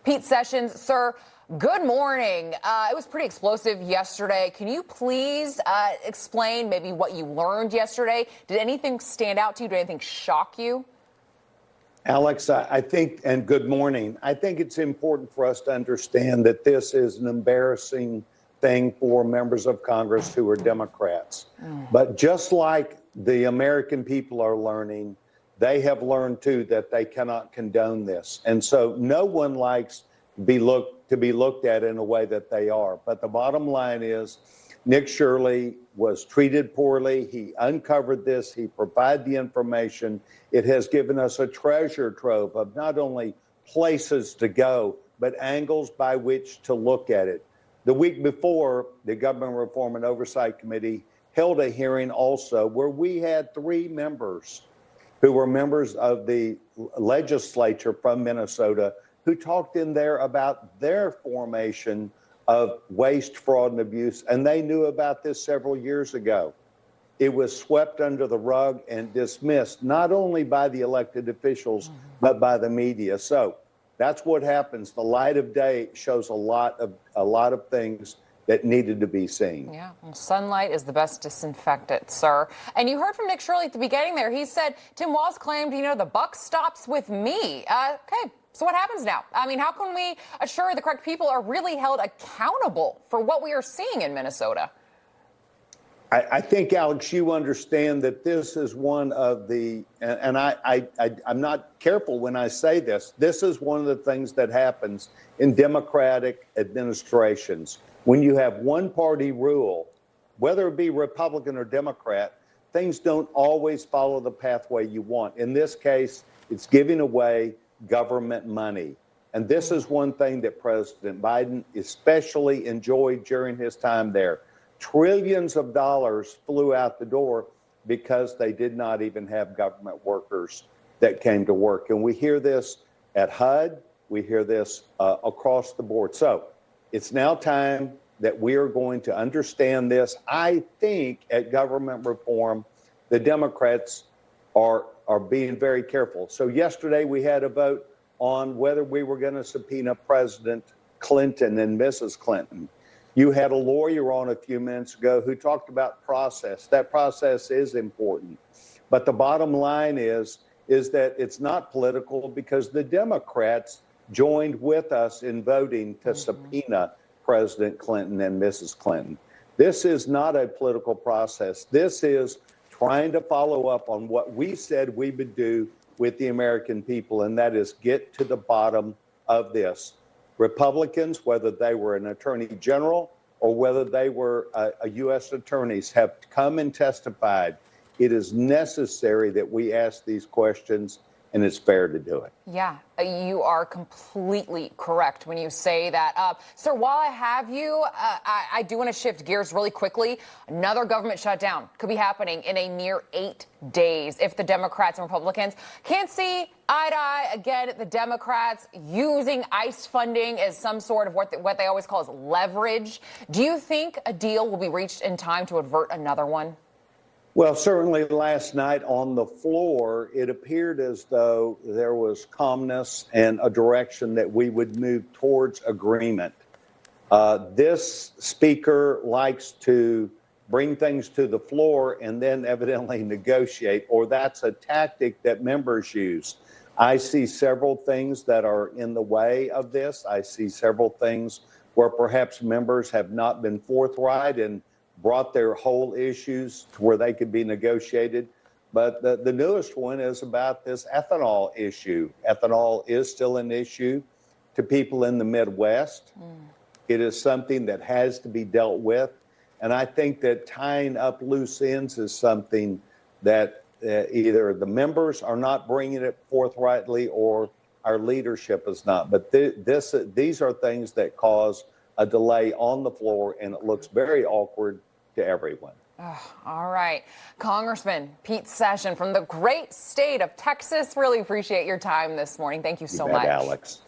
Pete Sessions, sir, good morning. It was pretty explosive yesterday. Can you please explain maybe what you learned yesterday? Did anything stand out to you? Did anything shock you? Alex, I think, and good morning. I think it's important for us to understand that this is an embarrassing thing for members of Congress who are Democrats. But just like the American people are learning, they have learned too that they cannot condone this. And so no one likes to be looked at in a way that they are. But the bottom line is Nick Shirley was treated poorly. He uncovered this. He provided the information. It has given us a treasure trove of not only places to go, but angles by which to look at it. The week before, the Government Reform and Oversight Committee held a hearing also where we had 3 members who were members of the legislature from Minnesota who talked in there about their formation of waste, fraud, and abuse, and they knew about this several years ago. It was swept under the rug and dismissed, not only by the elected officials, but by the media. So that's what happens. The light of day shows a lot of things that needed to be seen. Yeah, well, sunlight is the best disinfectant, sir. And you heard from Nick Shirley at the beginning there. He said, Tim Walz claimed, the buck stops with me. Okay, so what happens now? I mean, how can we assure the correct people are really held accountable for what we are seeing in Minnesota? I think, Alex, you understand that this is one of the, and I'm not careful when I say this, this is one of the things that happens in Democratic administrations. When you have one-party rule, whether it be Republican or Democrat, things don't always follow the pathway you want. In this case, it's giving away government money. And this is one thing that President Biden especially enjoyed during his time there. Trillions of dollars flew out the door because they did not even have government workers that came to work. And we hear this at HUD. We hear this across the board. So it's now time that we are going to understand this. I think at government reform, the Democrats are being very careful. So yesterday we had a vote on whether we were going to subpoena President Clinton and Mrs. Clinton. You had a lawyer on a few minutes ago who talked about process. That process is important. But the bottom line is that it's not political because the Democrats joined with us in voting to subpoena President Clinton and Mrs. Clinton. This is not a political process. This is trying to follow up on what we said we would do with the American people, and that is get to the bottom of this. Republicans, whether they were an attorney general or whether they were a U.S. attorneys, have come and testified. It is necessary that we ask these questions, and it's fair to do it. Yeah, you are completely correct when you say that. Sir, while I have you, I do want to shift gears really quickly. Another government shutdown could be happening in a mere 8 days if the Democrats and Republicans can't see eye to eye. Again, the Democrats using ICE funding as some sort of what they always call as leverage. Do you think a deal will be reached in time to avert another one? Well, certainly last night on the floor, it appeared as though there was calmness and a direction that we would move towards agreement. This speaker likes to bring things to the floor and then evidently negotiate, or that's a tactic that members use. I see several things that are in the way of this. I see several things where perhaps members have not been forthright and brought their whole issues to where they could be negotiated. But the newest one is about this ethanol issue. Ethanol is still an issue to people in the Midwest. It is something that has to be dealt with. And I think that tying up loose ends is something that either the members are not bringing it forthrightly or our leadership is not. But these are things that cause a delay on the floor, and it looks very awkward to everyone. All right. Congressman Pete Sessions from the great state of Texas. Really appreciate your time this morning. Thank you so much. Alex.